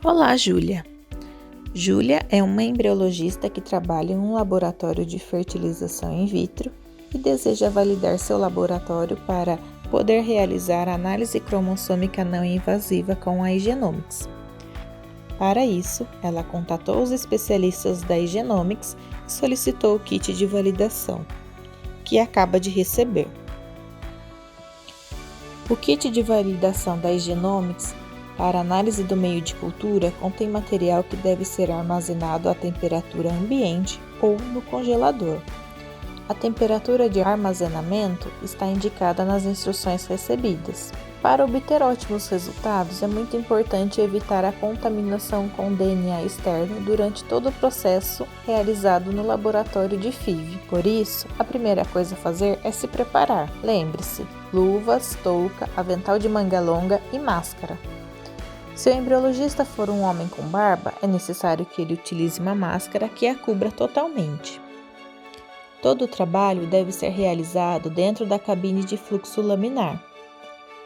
Olá, Júlia. Júlia é uma embriologista que trabalha em um laboratório de fertilização in vitro e deseja validar seu laboratório para poder realizar análise cromossômica não invasiva com a Igenomics. Para isso, ela contatou os especialistas da Igenomics e solicitou o kit de validação, que acaba de receber. O kit de validação da Igenomics para análise do meio de cultura contém material que deve ser armazenado à temperatura ambiente ou no congelador. A temperatura de armazenamento está indicada nas instruções recebidas. Para obter ótimos resultados, é muito importante evitar a contaminação com DNA externo durante todo o processo realizado no laboratório de FIV. Por isso, a primeira coisa a fazer é se preparar. Lembre-se: luvas, touca, avental de manga longa e máscara. Se o embriologista for um homem com barba, é necessário que ele utilize uma máscara que a cubra totalmente. Todo o trabalho deve ser realizado dentro da cabine de fluxo laminar.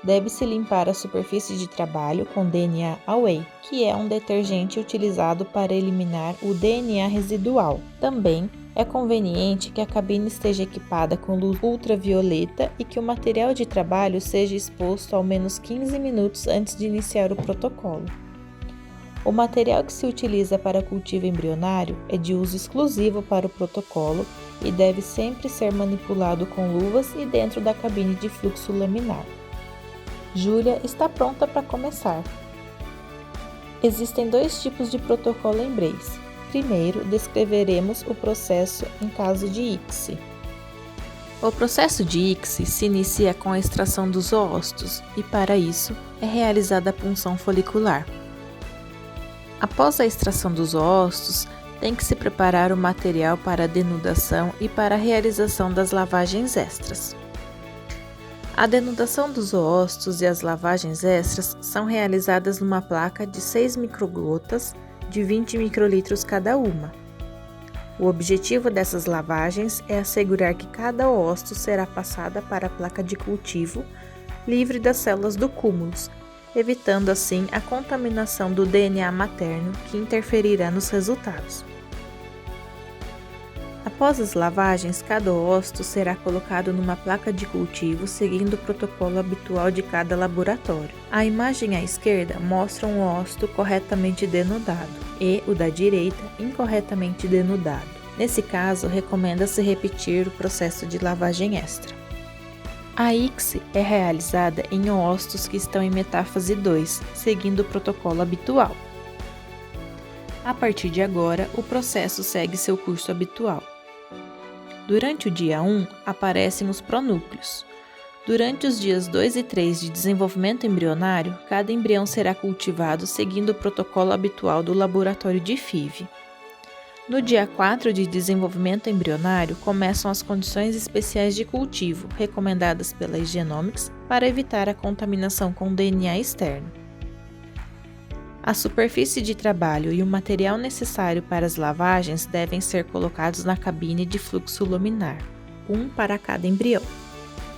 Deve-se limpar a superfície de trabalho com DNA Away, que é um detergente utilizado para eliminar o DNA residual. Também é conveniente que a cabine esteja equipada com luz ultravioleta e que o material de trabalho seja exposto ao menos 15 minutos antes de iniciar o protocolo. O material que se utiliza para cultivo embrionário é de uso exclusivo para o protocolo e deve sempre ser manipulado com luvas e dentro da cabine de fluxo laminar. Júlia está pronta para começar. Existem dois tipos de protocolo Embrace. Primeiro, descreveremos o processo em caso de ICSI. O processo de ICSI se inicia com a extração dos oócitos e, para isso, é realizada a punção folicular. Após a extração dos oócitos, tem que se preparar o material para a denudação e para a realização das lavagens extras. A denudação dos oócitos e as lavagens extras são realizadas numa placa de 6 microgotas de 20 microlitros cada uma. O objetivo dessas lavagens é assegurar que cada oócito será passada para a placa de cultivo livre das células do cúmulos, evitando assim a contaminação do DNA materno que interferirá nos resultados. Após as lavagens, cada oócito será colocado numa placa de cultivo seguindo o protocolo habitual de cada laboratório. A imagem à esquerda mostra um oócito corretamente denudado e o da direita incorretamente denudado. Nesse caso, recomenda-se repetir o processo de lavagem extra. A ICSI é realizada em oócitos que estão em metáfase 2, seguindo o protocolo habitual. A partir de agora, o processo segue seu curso habitual. Durante o dia 1, aparecem os pronúcleos. Durante os dias 2 e 3 de desenvolvimento embrionário, cada embrião será cultivado seguindo o protocolo habitual do laboratório de FIV. No dia 4 de desenvolvimento embrionário, começam as condições especiais de cultivo, recomendadas pela Igenomics para evitar a contaminação com DNA externo. A superfície de trabalho e o material necessário para as lavagens devem ser colocados na cabine de fluxo laminar, um para cada embrião,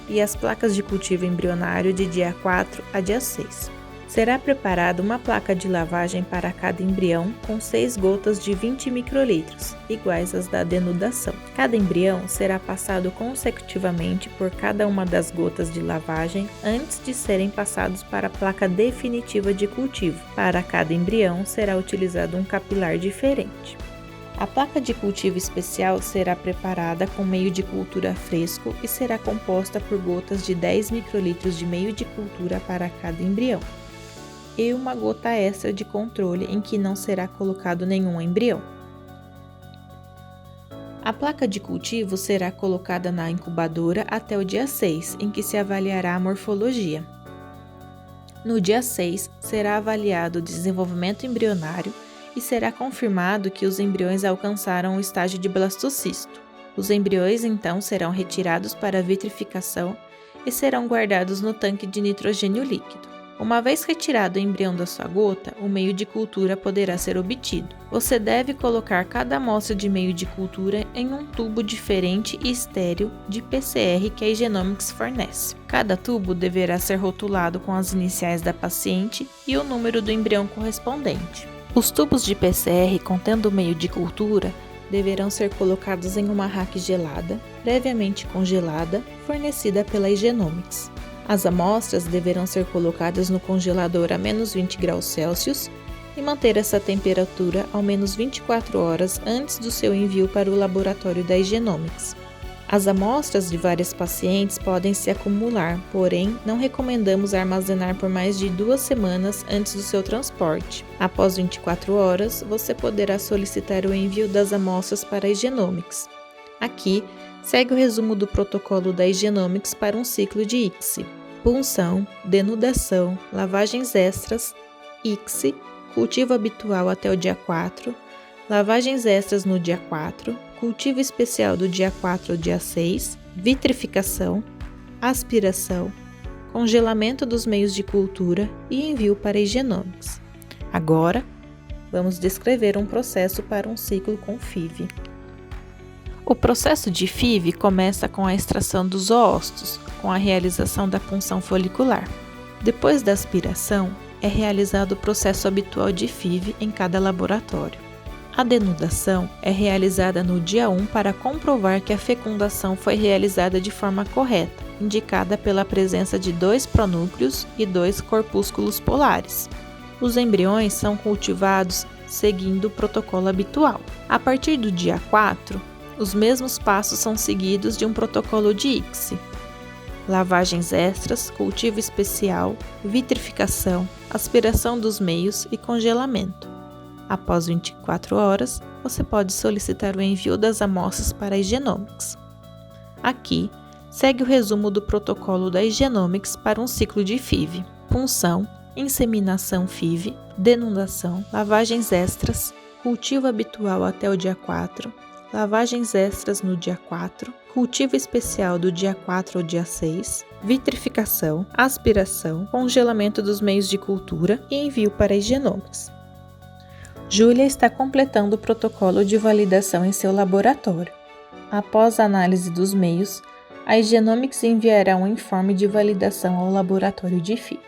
e as placas de cultivo embrionário de dia 4 a dia 6. Será preparada uma placa de lavagem para cada embrião com 6 gotas de 20 microlitros, iguais às da denudação. Cada embrião será passado consecutivamente por cada uma das gotas de lavagem antes de serem passados para a placa definitiva de cultivo. Para cada embrião será utilizado um capilar diferente. A placa de cultivo especial será preparada com meio de cultura fresco e será composta por gotas de 10 microlitros de meio de cultura para cada embrião, e uma gota extra de controle em que não será colocado nenhum embrião. A placa de cultivo será colocada na incubadora até o dia 6, em que se avaliará a morfologia. No dia 6, será avaliado o desenvolvimento embrionário e será confirmado que os embriões alcançaram o estágio de blastocisto. Os embriões então serão retirados para vitrificação e serão guardados no tanque de nitrogênio líquido. Uma vez retirado o embrião da sua gota, o meio de cultura poderá ser obtido. Você deve colocar cada amostra de meio de cultura em um tubo diferente e estéril de PCR que a Igenomics fornece. Cada tubo deverá ser rotulado com as iniciais da paciente e o número do embrião correspondente. Os tubos de PCR contendo o meio de cultura deverão ser colocados em uma rack gelada, previamente congelada, fornecida pela Igenomics. As amostras deverão ser colocadas no congelador a menos 20 graus Celsius e manter essa temperatura ao menos 24 horas antes do seu envio para o laboratório da Igenomics. As amostras de vários pacientes podem se acumular, porém, não recomendamos armazenar por mais de 2 semanas antes do seu transporte. Após 24 horas, você poderá solicitar o envio das amostras para a Igenomics. Aqui, segue o resumo do protocolo da Igenomics para um ciclo de ICSI: punção, denudação, lavagens extras, ICSI, cultivo habitual até o dia 4, lavagens extras no dia 4, cultivo especial do dia 4 ao dia 6, vitrificação, aspiração, congelamento dos meios de cultura e envio para a Igenomics. Agora, vamos descrever um processo para um ciclo com FIV. O processo de FIV começa com a extração dos oócitos, com a realização da punção folicular. Depois da aspiração, é realizado o processo habitual de FIV em cada laboratório. A denudação é realizada no dia 1 para comprovar que a fecundação foi realizada de forma correta, indicada pela presença de 2 pronúcleos e 2 corpúsculos polares. Os embriões são cultivados seguindo o protocolo habitual. A partir do dia 4, os mesmos passos são seguidos de um protocolo de ICSI: lavagens extras, cultivo especial, vitrificação, aspiração dos meios e congelamento. Após 24 horas, você pode solicitar o envio das amostras para a Igenomics. Aqui, segue o resumo do protocolo da Igenomics para um ciclo de FIV: punção, inseminação FIV, denudação, lavagens extras, cultivo habitual até o dia 4, lavagens extras no dia 4, cultivo especial do dia 4 ao dia 6, vitrificação, aspiração, congelamento dos meios de cultura e envio para a Igenomics. Júlia está completando o protocolo de validação em seu laboratório. Após a análise dos meios, a Igenomics enviará um informe de validação ao laboratório de FIV.